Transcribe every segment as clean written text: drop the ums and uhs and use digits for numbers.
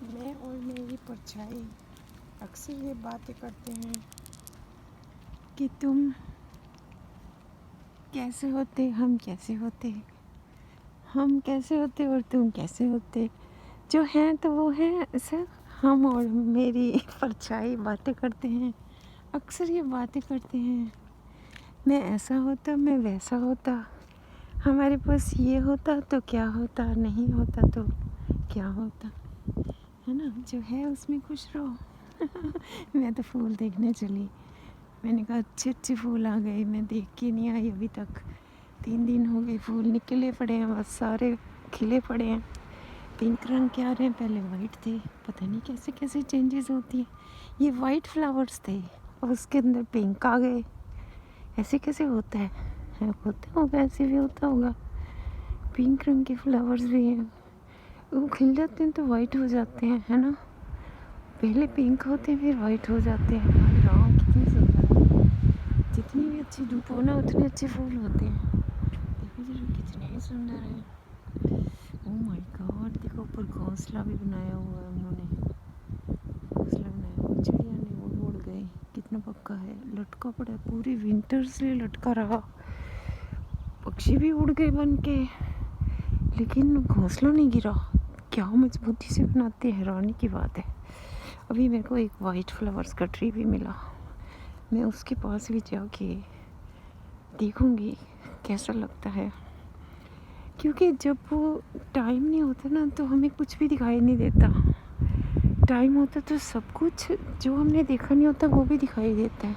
मैं और मेरी परछाई अक्सर ये बातें करते हैं कि तुम कैसे होते, हम कैसे होते, हम कैसे होते और तुम कैसे होते। जो हैं तो वो हैं, ऐसा हम और मेरी परछाई बातें करते हैं, अक्सर ये बातें करते हैं। मैं ऐसा होता, मैं वैसा होता, हमारे पास ये होता तो क्या होता, नहीं होता तो क्या होता, है ना। जो है उसमें खुश रहो। मैं तो फूल देखने चली, मैंने कहा अच्छे अच्छे फूल आ गए, मैं देख के नहीं आई अभी तक। 3 दिन हो गए, फूल निकले पड़े हैं, बस सारे खिले पड़े हैं। पिंक रंग के आ रहे हैं, पहले वाइट थे। पता नहीं कैसे कैसे चेंजेस होती है। ये वाइट फ्लावर्स थे और उसके अंदर पिंक आ गए, ऐसे कैसे होता है होता होगा, ऐसे भी होता होगा। पिंक रंग के फ्लावर्स भी हैं, वो खिल जाते हैं तो वाइट हो जाते हैं, है ना। पहले पिंक होते हैं फिर वाइट हो जाते हैं। अरे राम कितनी सुंदर है, जितनी भी अच्छी धूप हो ना उतने अच्छे फूल होते हैं। देखो जरा कितने सुंदर है। ओह माय गॉड, देखो ऊपर घोंसला भी बनाया हुआ है उन्होंने, घोंसला बनाया हुआ, चिड़िया ने उड़ गई। कितना पक्का है, लटका पड़ा है, पूरी विंटर से लटका रहा। पक्षी भी उड़ गए बन के, लेकिन घोंसला नहीं गिरा। क्या मजबूती से बनाते हैं, हैरानी की बात है। अभी मेरे को एक वाइट फ्लावर्स का ट्री भी मिला, मैं उसके पास भी जाके देखूंगी कैसा लगता है। क्योंकि जब वो टाइम नहीं होता ना तो हमें कुछ भी दिखाई नहीं देता। टाइम होता तो सब कुछ जो हमने देखा नहीं होता वो भी दिखाई देता है,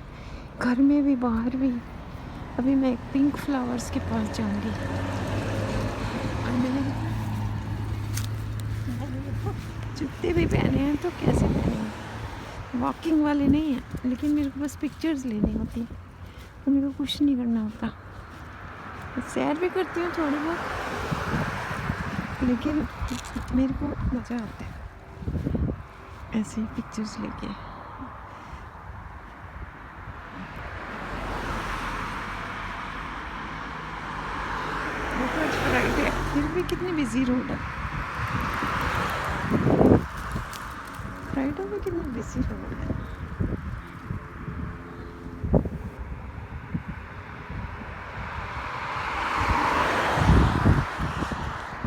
घर में भी बाहर भी। अभी मैं एक पिंक फ्लावर्स के पास जाऊंगी और मैंने जूते भी पहने हैं, तो कैसे पहने हैं, वॉकिंग वाले नहीं हैं, लेकिन मेरे को बस पिक्चर्स लेनी होती है, तो मेरे को कुछ नहीं करना होता। सैर भी करती हूँ थोड़ी बहुत, लेकिन मेरे को मज़ा आता है ऐसे ही पिक्चर्स लेके। आज फ्राइडे फिर भी कितनी बिजी रोड है, फ्राइडे में कितनी बिजी रोड है।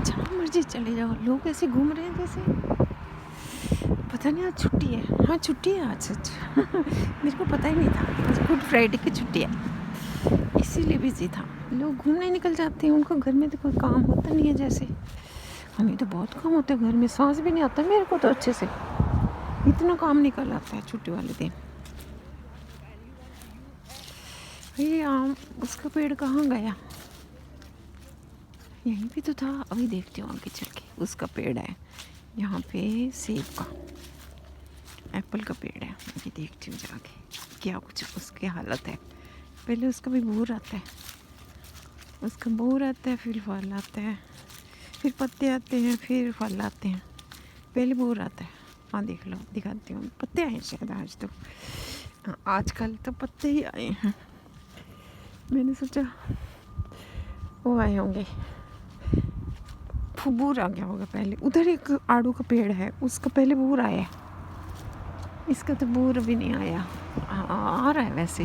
जहाँ मर्जी चले जाओ, लोग ऐसे घूम रहे हैं जैसे पता नहीं आज छुट्टी है। हाँ छुट्टी है आज, सच। मेरे को पता ही नहीं था आज गुड फ्राइडे की छुट्टी है, इसीलिए बिजी था। लोग घूमने निकल जाते हैं, उनको घर में तो कोई काम होता नहीं है जैसे। हमें तो बहुत काम होता है घर में, सांस भी नहीं आता मेरे को तो अच्छे से, इतना काम निकल आता है छुट्टी वाले दिन। ये आम उसका पेड़ कहाँ गया, यहीं पे तो था। अभी देखती हूँ आगे चल के, उसका पेड़ है यहाँ पे, सेब का, एप्पल का पेड़ है। अभी देखती हूँ जाके क्या कुछ उसकी हालत है। पहले उसका भी बोर आता है, उसका बोर आता है, फिर फल आता है, फिर पत्ते आते हैं, फिर फल आते हैं। पहले बोर आता है। हाँ देख लो, दिखाती हूँ, पत्ते आए शायद आज तो। हाँ आजकल तो पत्ते ही आए हैं, मैंने सोचा वो आए होंगे, बोर आ गया होगा पहले। उधर एक आड़ू का पेड़ है, उसका पहले बोर आया है, इसका तो बोर अभी नहीं आया। आ रहा है वैसे।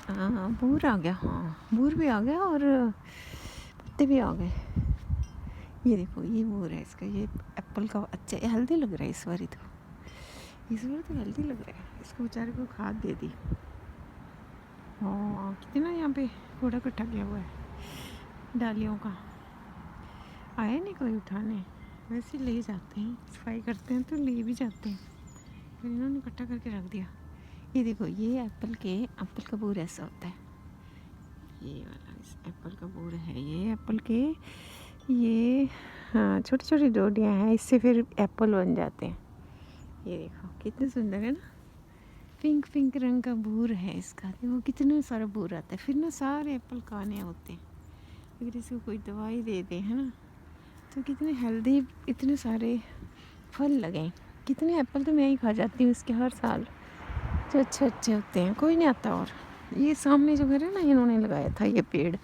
हाँ बोर आ गया, हाँ बोर भी आ गया और पत्ते भी आ गए। ये देखो ये बोर है इसका, ये एप्पल का। अच्छा ये हेल्दी लग रहा है इस बारी तो, इस बार तो हेल्दी लग रहा है। इसको बेचारे को खाद दे दी। हाँ कितना यहाँ पे कूड़ा इकट्ठा किया हुआ है डालियों का, आया नहीं कोई उठाने, वैसे ले जाते हैं, सफाई करते हैं तो ले भी जाते हैं, फिर इन्होंने इकट्ठा करके रख दिया। ये देखो ये एप्पल का बोर ऐसा होता है, ये वाला इस एप्पल का बोर है, ये एप्पल के ये हाँ छोटी छोटी डोडियाँ हैं, इससे फिर एप्पल बन जाते हैं। ये देखो कितने सुंदर है ना, पिंक पिंक रंग का बोर है इसका। देखो कितने सारा बोर आता है, फिर ना सारे एप्पल खाने होते हैं अगर इसको कोई दवाई दे दे, है ना। तो कितने हेल्दी, इतने सारे फल लगे। कितने एप्पल तो मैं ही खा जाती हूँ इसके हर साल, जो अच्छे अच्छे होते हैं, कोई नहीं आता। और ये सामने जो घर है ना, इन्होंने लगाया था ये पेड़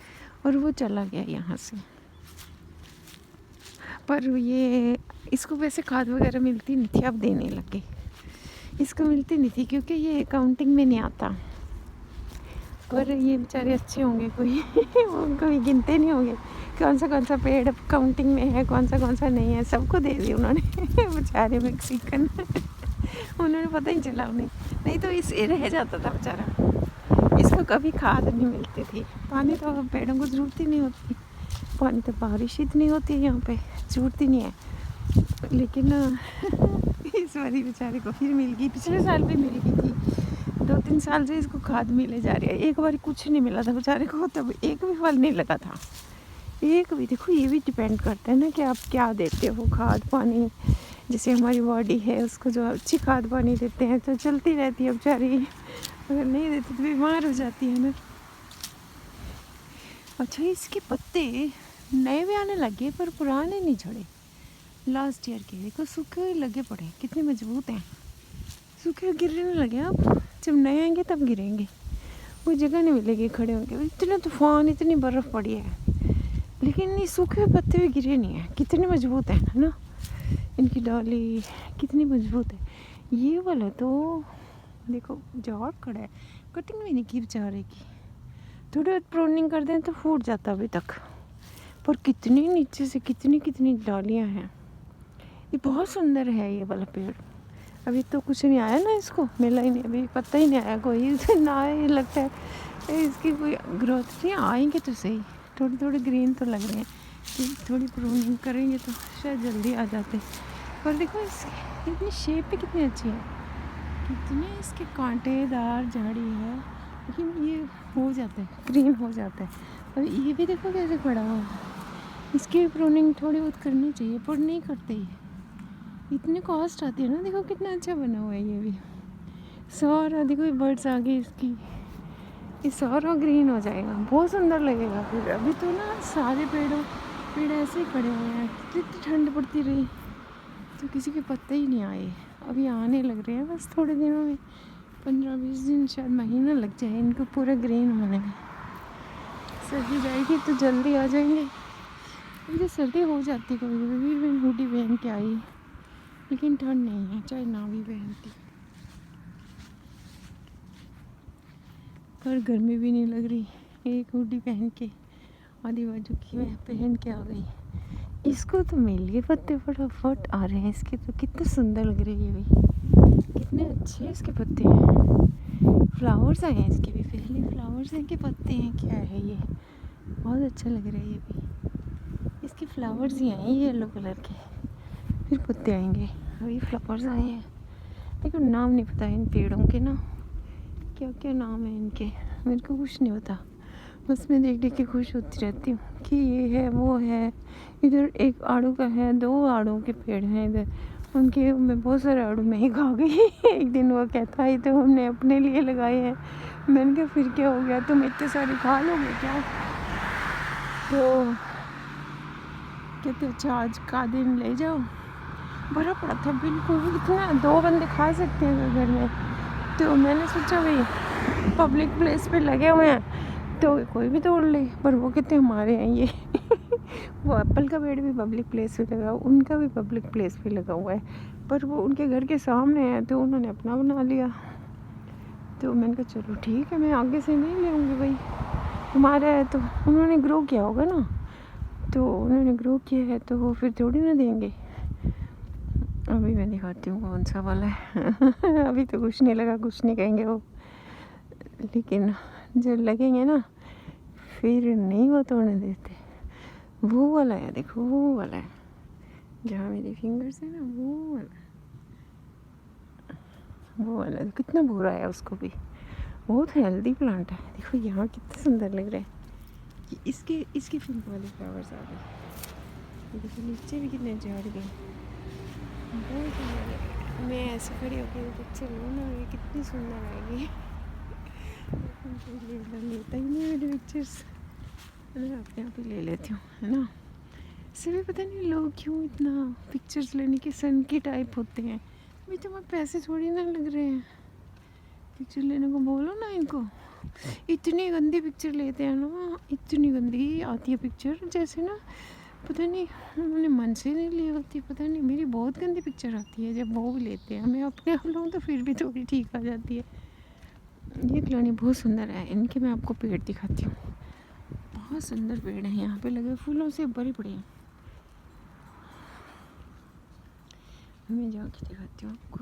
और वो चला गया यहाँ से। पर ये इसको वैसे खाद वगैरह मिलती नहीं थी, अब देने लगे। इसको मिलती नहीं थी क्योंकि ये अकाउंटिंग में नहीं आता। और ये बेचारे अच्छे होंगे कोई वो कोई गिनते नहीं होंगे कौन सा पेड़ अकाउंटिंग में है, कौन सा नहीं है, सबको दे दी उन्होंने बेचारे मैक्सिकन उन्होंने पता ही चला उन्हें, नहीं तो इसे रह जाता था बेचारा। इसको कभी खाद नहीं मिलती थी। पानी तो पेड़ों को ज़रूरत ही नहीं होती, पानी तो बारिश इतनी होती है यहाँ पे, ज़रूरत ही नहीं है। लेकिन इस बारी बेचारे को फिर मिल गई, पिछले साल भी मिल गई थी। 2-3 साल से इसको खाद मिले जा रही है। एक बार कुछ नहीं मिला था बेचारे को, तब एक भी फल नहीं लगा था, एक भी। देखो ये भी डिपेंड करता है ना कि आप क्या देते हो, खाद पानी। जैसे हमारी बॉडी है उसको जो अच्छी खाद पानी देते हैं तो चलती रहती है बेचारी, अगर नहीं देते तो बीमार हो जाती है ना। अच्छा, इसके पत्ते नए भी आने लगे पर पुराने नहीं झड़े, लास्ट ईयर के। देखो सूखे हुए लगे पड़े, कितने मजबूत हैं। सूखे गिरने लगे, अब जब नए आएंगे तब गिरेंगे, कोई जगह नहीं मिलेगी खड़े होंगे। इतने तूफान, इतनी बर्फ़ पड़ी है, लेकिन ये सूखे हुए पत्ते भी गिरे नहीं हैं। कितने मजबूत हैं, है ना। इनकी डाली कितनी मजबूत है। ये वाला तो देखो झाड़ खड़ा है, कटिंग भी नहीं की बेचारे की। थोड़ी बहुत प्रूनिंग कर दें तो फूट जाता अभी तक, पर कितनी नीचे से कितनी डालियाँ हैं। ये बहुत सुंदर है ये वाला पेड़। अभी तो कुछ नहीं आया ना, इसको मिला ही नहीं, अभी पता ही नहीं आया कोई ना। ये लगता है इसकी कोई ग्रोथ नहीं, आएंगे तो सही। थोड़ी ग्रीन तो लग रहे हैं कि थोड़ी प्रूनिंग करेंगे तो शायद जल्दी आ जाते। पर देखो इसकी इतनी शेप भी कितनी अच्छी है, कितने इसके कांटेदार झाड़ी है, लेकिन ये हो जाता है, ग्रीन हो जाता है। अब ये भी देखो कैसे खड़ा हुआ है। इसकी प्रूनिंग थोड़ी बहुत करनी चाहिए, पर नहीं करते ये, इतनी कॉस्ट आती है ना। देखो कितना अच्छा बना हुआ है ये भी सारा। देखो बर्ड्स आ गई इसकी, ये सारा ग्रीन हो जाएगा, बहुत सुंदर लगेगा फिर। अभी तो ना सारे पेड़ ऐसे ही खड़े हुए हैं, कितनी ठंड पड़ती रही तो किसी के पत्ते ही नहीं आए। अभी आने लग रहे हैं, बस थोड़े दिनों में, 15-20 दिन, शायद महीना लग जाए इनको पूरा ग्रीन होने में। सर्दी जाएगी तो जल्दी आ जाएंगे। मुझे सर्दी हो जाती है कभी कभी, मैं हुडी पहन के आई, लेकिन ठंड नहीं है चाहे ना भी पहनती। पर गर्मी भी नहीं लग रही, एक हुडी पहन के आधी बाजू की मैं पहन के आ गई। इसको तो मिल गए पत्ते, फटाफट आ रहे हैं इसके, तो कितने सुंदर लग रहे हैं ये भी, कितने अच्छे इसके पत्ते हैं। फ्लावर्स आए हैं इसके भी, पहले फ्लावर्स हैं कि पत्ते हैं, क्या है ये, बहुत अच्छा लग रहा है ये भी। इसके फ्लावर्स ही आए येलो कलर के, फिर पत्ते आएंगे। अभी फ्लावर्स आए हैं, लेकिन नाम नहीं पता है इन पेड़ों के ना, क्या क्या नाम है इनके, मेरे को कुछ नहीं पता। बस मैं देख के खुश होती रहती हूँ कि ये है वो है। इधर एक आड़ू का है, 2 आड़ू के पेड़ हैं इधर, उनके मैं बहुत सारे आड़ू मैं ही खा गई एक दिन वो कहता है तो हमने अपने लिए लगाए हैं। मैंने कहा फिर क्या हो गया, तुम इतने सारे खा लोगे क्या। तो कहते अच्छा आज का दिन ले जाओ, भरा पड़ा था बिल्कुल, इतना 2 बंदे खा सकते हैं घर में। तो मैंने सोचा भाई पब्लिक प्लेस पे लगे हुए हैं तो कोई भी तोड़ ले, पर वो कहते हमारे हैं ये वो एप्पल का पेड़ भी पब्लिक प्लेस पे लगा, उनका भी पब्लिक प्लेस पे लगा हुआ है, पर वो उनके घर के सामने है तो उन्होंने अपना बना लिया। तो मैंने कहा चलो ठीक है, मैं आगे से नहीं लेंगी भाई, हमारा है। तो उन्होंने ग्रो किया होगा ना, तो उन्होंने ग्रो किया है तो वो फिर थोड़ी ना देंगे। अभी मैं दिखाती हूँ कौन सा वाला है अभी तो कुछ नहीं लगा, कुछ नहीं कहेंगे वो, लेकिन जब लगेंगे ना फिर नहीं वो तोड़ने देते। वो वाला है, देखो वो वाला है जहाँ मेरी फिंगर्स है ना, वो वाला कितना बुरा है, उसको भी बहुत हेल्दी प्लांट है। देखो यहाँ कितना सुंदर लग रहा है कि इसके पिंक वाले फ्लावर्स आ गए। देखो नीचे भी कितने झड़ गए, बहुत सुंदर लग रहा है। मैं ऐसे खड़ी होकर पिक्चर लूँ ना, ये कितनी सुंदर आएगी लेता ही नहीं मेरे पिक्चर्स, मैं अपने आप ही ले लेती हूँ, है ना। इससे भी पता नहीं लोग क्यों इतना पिक्चर्स लेने के सन की टाइप होते हैं। अभी तो मैं पैसे थोड़ी ना लग रहे हैं, पिक्चर लेने को बोलो ना इनको। इतनी गंदी पिक्चर लेते हैं ना, इतनी गंदी आती है पिक्चर, जैसे ना पता नहीं उन्होंने मन से नहीं ली होती, पता नहीं। मेरी बहुत गंदी पिक्चर आती है जब वो भी लेते हैं। मैं अपने आप लूँ तो फिर भी थोड़ी ठीक आ जाती है। ये कॉलोनी बहुत सुंदर है। इनके मैं आपको पेड़ दिखाती हूँ। बहुत सुंदर पेड़ हैं यहाँ पे लगे, फूलों से भरे पड़े हैं। मैं जाके दिखाती हूँ आपको,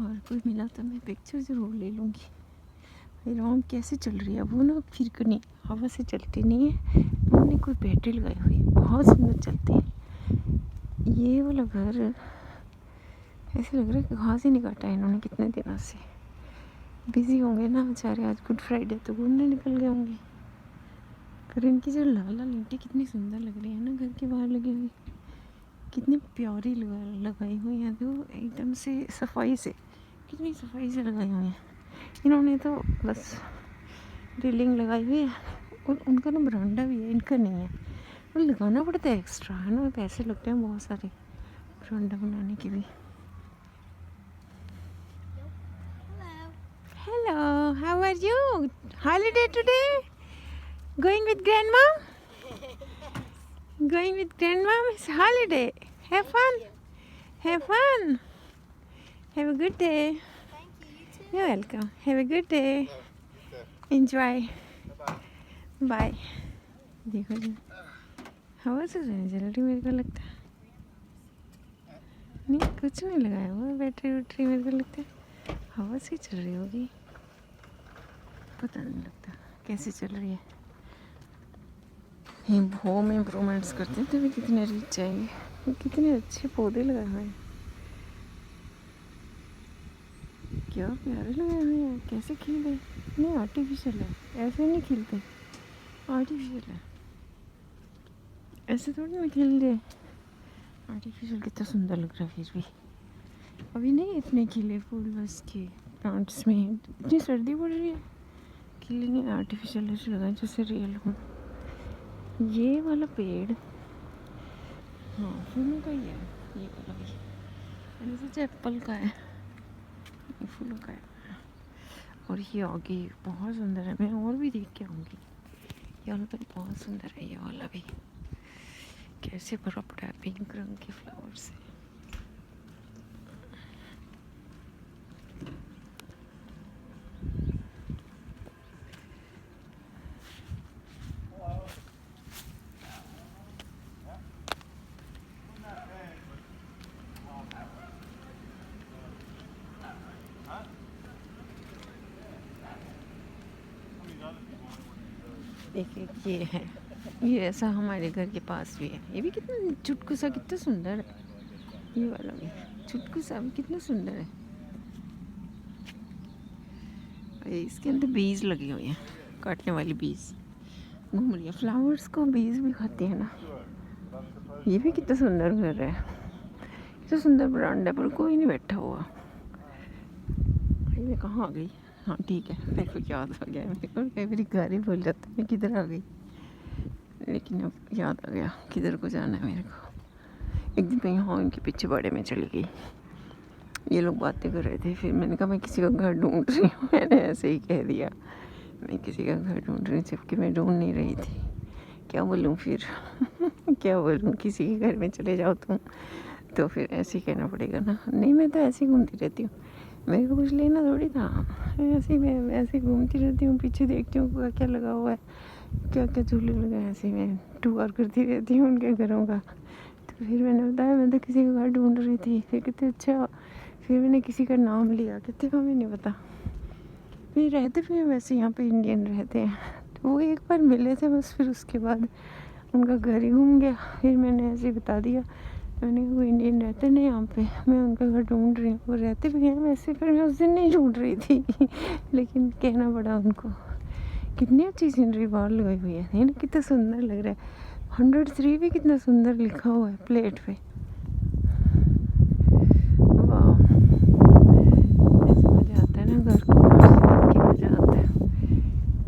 और कोई मिला तो मैं पिक्चर ज़रूर ले लूँगी। राम कैसे चल रही है वो ना, फिर नहीं हवा से चलती नहीं है। उन्होंने कोई बैटरी लगाई हुई है, बहुत सुंदर चलती है। ये वाला घर ऐसे लग रहा है कि घास ही नहीं काटा है इन्होंने कितने दिनों से। बिजी होंगे ना बेचारे, आज गुड फ्राइडे तो घूमने निकल गए होंगे। पर इनकी जो लाल लाल ईंटें कितनी सुंदर लग रही है ना, घर के बाहर लगी हुई कितनी प्यारी लगाई हुई है। तो एकदम से सफाई से, कितनी सफाई से लगाई हुई है इन्होंने। तो बस रेलिंग लगाई हुई है, और उनका ना बरामदा भी है, इनका नहीं है। वो लगाना पड़ता है एक्स्ट्रा, है ना, पैसे लगते हैं बहुत सारे बरामदा बनाने के भी। Hello, how are you? Holiday today? Going with grandmom? Going with grandmom is holiday. Have fun. Have fun. Have a good day. Thank you. You too. You're welcome. Have a good day. Enjoy. Bye. देखो जी, हवा से रहने चल रही मेरे को लगता है। नहीं, कुछ नहीं लगाया हुआ, बैटरी वैटरी मेरे को लगता है हवा से चल रही होगी। पता नहीं लगता कैसे चल रही है। होम इम्प्रूवमेंट्स करते हैं तभी कितने रिच जाएंगे। कितने अच्छे पौधे लगाए हुए हैं, क्या प्यारे लगाए हुए हैं। कैसे खिल गए? नहीं, आर्टिफिशियल है, ऐसे नहीं खिलते, आर्टिफिशियल है। ऐसे थोड़ी ना खिल गए। आर्टिफिशियल कितना सुंदर लग रहा है। फिर भी अभी नहीं इतने खिले फूल बस के प्लांट्स में। इतनी सर्दी पड़ रही है, खिलेंगे। आर्टिफिशियल ऐसे लगाए जैसे रियल हो। ये वाला पेड़ हाँ फूलों का ही है, ये वाला भी। मैंने सोचा एप्पल का है, ये फूलों का है। और ये आगे बहुत सुंदर है, मैं और भी देख के आऊँगी। ये वाला पेड़ बहुत सुंदर है, ये वाला भी कैसे भरा पड़ा है पिंक रंग के फ्लावर से। एक ये है, ये ऐसा हमारे घर के पास भी है। ये भी कितना चुटकू सा, कितना सुंदर है। ये वाला भी चुटकू सा भी कितना सुंदर है। इसके अंदर बीज लगे हुए हैं, काटने वाली बीज घूम रही है। फ्लावर्स को बीज भी खाते हैं ना। ये भी कितना सुंदर घर है, कितना सुंदर बरामदा पर कोई नहीं बैठा हुआ। मैं कहाँ आ गई? हाँ ठीक है, मेरे को याद आ गया। मेरे को कई बार घर ही भूल जाता है मैं किधर आ गई, लेकिन अब याद आ गया किधर को जाना है मेरे को। एक दिन मैं यहाँ उनके पीछे बड़े में चली गई। ये लोग बातें कर रहे थे, फिर मैंने कहा मैं किसी का घर ढूंढ रही हूँ। मैंने ऐसे ही कह दिया मैं किसी का घर ढूंढ रही हूँ, जबकि मैं ढूंढ नहीं रही थी। क्या बोलूँ फिर क्या बोलूँ, किसी के घर में चले जाओ तुम तो फिर ऐसे ही कहना पड़ेगा ना। नहीं, मैं तो ऐसे ही घूमती रहती हूँ, मेरे को कुछ लेना थोड़ी था। ऐसे ही मैं ऐसे ही घूमती रहती हूँ, पीछे देखती हूँ क्या क्या लगा हुआ है, क्या क्या झूले लगे हैं। ऐसे ही मैं टूर करती रहती हूँ उनके घरों का। तो फिर मैंने बताया मैं तो किसी का घर ढूंढ रही थी। फिर कहते अच्छा, फिर मैंने किसी का नाम लिया, कहते हमें नहीं पता। फिर रहते फिर वैसे यहाँ पे इंडियन रहते हैं, तो वो एक बार मिले थे बस। फिर उसके बाद उनका घर ही घूम गया। फिर मैंने ऐसे ही बता दिया, मैंने वो इंडियन रहते नहीं यहाँ पे, मैं उनका घर ढूंढ रही हूँ। वो रहते भी हैं वैसे, पर मैं उस दिन नहीं ढूंढ रही थी लेकिन कहना पड़ा उनको। कितनी अच्छी सीनरी बाहर लगाई हुई है ना, कितना सुंदर लग रहा है। 103 भी कितना सुंदर लिखा हुआ है प्लेट पे। वाह, ऐसे मज़ा आता है ना घर को देख के, मज़ा आता है।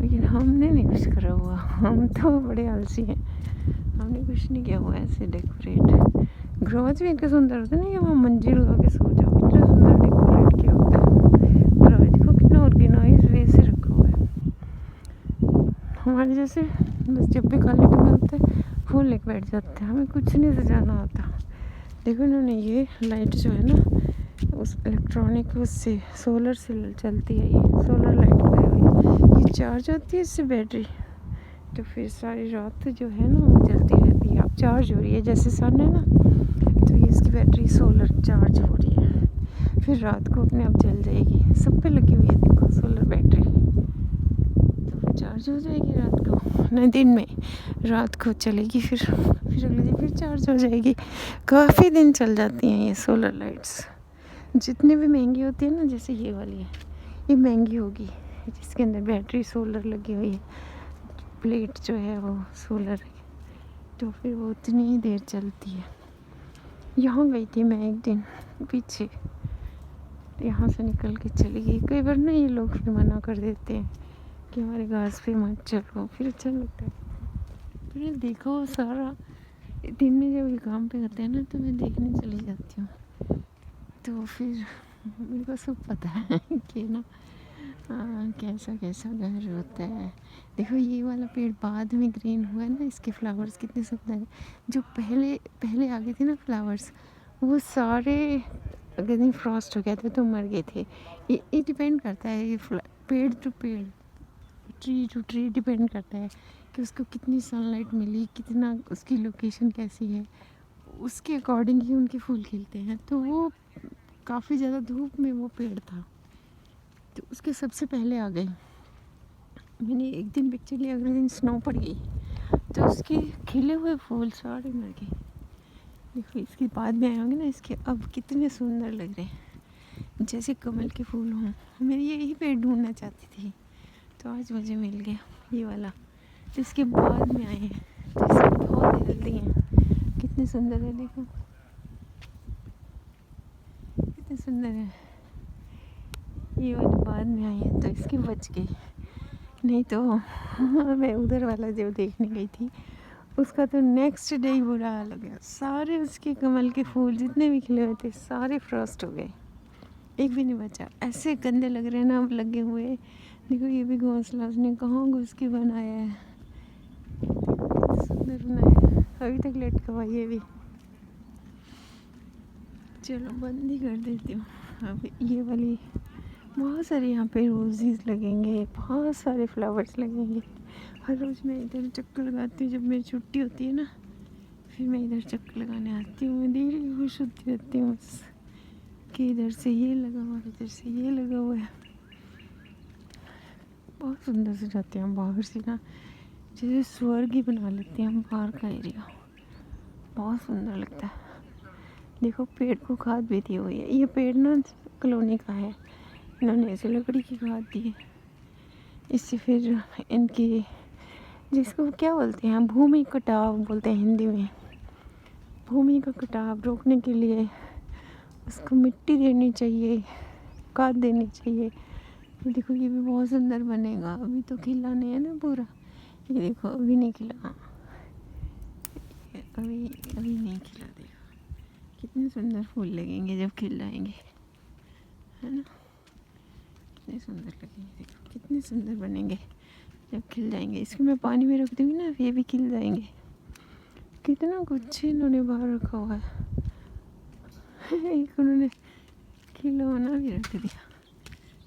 लेकिन हमने नहीं कुछ करा हुआ, हम तो बड़े आलसी हैं। हमने कुछ नहीं किया हुआ ऐसे डेकोरेट। ग्रोज भी इनका सुंदर होता है ना, कि वहाँ मंजिल लगा के सो जाओ, कितना सुंदर डेकोरेट किया होता है। और देखो कितना ऑर्गेनाइज वे से रखा हुआ है। हमारे जैसे बस जब भी खाली टाइम होता है फ़ोन लेके बैठ जाते हैं, हमें कुछ नहीं सजाना होता। देखो इन्होंने ये लाइट जो है ना उस इलेक्ट्रॉनिक उससे सोलर से चलती है, ये सोलर लाइट लगाई हुई है, ये चार्ज होती है इससे बैटरी, तो फिर सारी रात जो है ना वो चलती रहती है। अब चार्ज हो रही है, जैसे सन है ना तो ये इसकी बैटरी सोलर चार्ज हो रही है, फिर रात को अपने आप जल जाएगी। सब पे लगी हुई है देखो सोलर बैटरी, तो चार्ज हो जाएगी रात को, नहीं दिन में, रात को चलेगी, फिर अगले दिन फिर चार्ज हो जाएगी। काफ़ी दिन चल जाती हैं ये सोलर लाइट्स। जितनी भी महंगी होती है ना, जैसे ये वाली है, ये महंगी होगी जिसके अंदर बैटरी सोलर लगी हुई है, प्लेट जो है वो सोलर है, तो फिर वो उतनी ही देर चलती है। यहाँ गई थी मैं एक दिन पीछे, यहाँ से निकल के चली गई। कई बार ना ये लोग फिर मना कर देते हैं कि हमारे घास पे मत चलो, फिर अच्छा लगता है। फिर देखो सारा दिन में जब ये काम पे होते हैं ना तो मैं देखने चली जाती हूँ, तो फिर मेरे को सब पता है कि ना कैसा कैसा घर होता है। देखो ये वाला पेड़ बाद में ग्रीन हुआ है ना, इसके फ्लावर्स कितने सुंदर हैं। जो पहले पहले आ गए थे ना फ्लावर्स, वो सारे अगर दिन फ्रॉस्ट हो गया था तो मर गए थे। ये डिपेंड करता है, ये पेड़ टू पेड़, ट्री टू ट्री डिपेंड करता है कि उसको कितनी सनलाइट मिली, कितना उसकी लोकेशन कैसी है, उसके अकॉर्डिंग ही उनके फूल खिलते हैं। तो वो काफ़ी ज़्यादा धूप में वो पेड़ था तो उसके सबसे पहले आ गए। मैंने एक दिन पिक्चर लिया, अगले दिन स्नो पड़ गई तो उसके खिले हुए फूल सारे मर गए। देखो इसके बाद में आए होंगे ना, इसके अब कितने सुंदर लग रहे हैं, जैसे कमल के फूल हों। मैं यही पेड़ ढूंढना चाहती थी तो आज मुझे मिल गया ये वाला। इसके बाद में आए हैं तो इसमें बहुत हेल्दी हैं, कितने सुंदर है, देखो कितने सुंदर है। ये वाले बाद में आई है तो इसकी बच गई, नहीं तो मैं उधर वाला जो देखने गई थी उसका तो नेक्स्ट डे ही बुरा हाल हो गया। सारे उसके कमल के फूल जितने भी खिले हुए थे सारे फ्रॉस्ट हो गए, एक भी नहीं बचा। ऐसे गंदे लग रहे हैं ना अब लगे हुए। देखो ये भी घोंसला उसने कहाँ घुस के बनाया है, सुंदर बनाया है, अभी तक लटका हुआ ये भी। चलो बंद ही कर देती हूँ। अब ये वाली बहुत सारे यहाँ पे रोजेस लगेंगे, बहुत सारे फ्लावर्स लगेंगे। हर रोज़ मैं इधर चक्कर लगाती हूँ, जब मेरी छुट्टी होती है ना फिर मैं इधर चक्कर लगाने आती हूँ। मैं दिल की खुश होती रहती हूँ बस कि इधर से ये लगा हुआ है, इधर से ये लगा हुआ है। बहुत सुंदर से जाते हैं बाहर से ना, जैसे स्वर्ग ही बना लेते हैं बाहर का एरिया, बहुत सुंदर लगता है। देखो पेड़ को खाद भी दी हुई है, ये पेड़ ना कॉलोनी का है, इन्होंने ऐसे लकड़ी की खाद दी है। इससे फिर इनकी जिसको क्या बोलते हैं, भूमि कटाव बोलते हैं हिंदी में, भूमि का कटाव रोकने के लिए उसको मिट्टी देनी चाहिए, खाद देनी चाहिए। ये देखो ये भी बहुत सुंदर बनेगा, अभी तो खिला नहीं है ना पूरा, ये देखो अभी नहीं खिला, अभी अभी नहीं खिला। देखो कितने सुंदर फूल लगेंगे जब खिल जाएंगे, है ना, कितने सुंदर लगेंगे। देखो कितने सुंदर बनेंगे जब खिल जाएंगे। इसको मैं पानी में रख दूँगी ना ये भी खिल जाएंगे। कितना कुछ इन्होंने बाहर रखा हुआ है एक उन्होंने खिलौना भी रख दिया।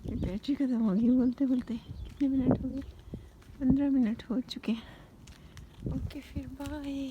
ये बैटरी खत्म हो गई बोलते बोलते। कितने मिनट हो गए, 15 मिनट हो चुके हैं। ओके फिर बाय।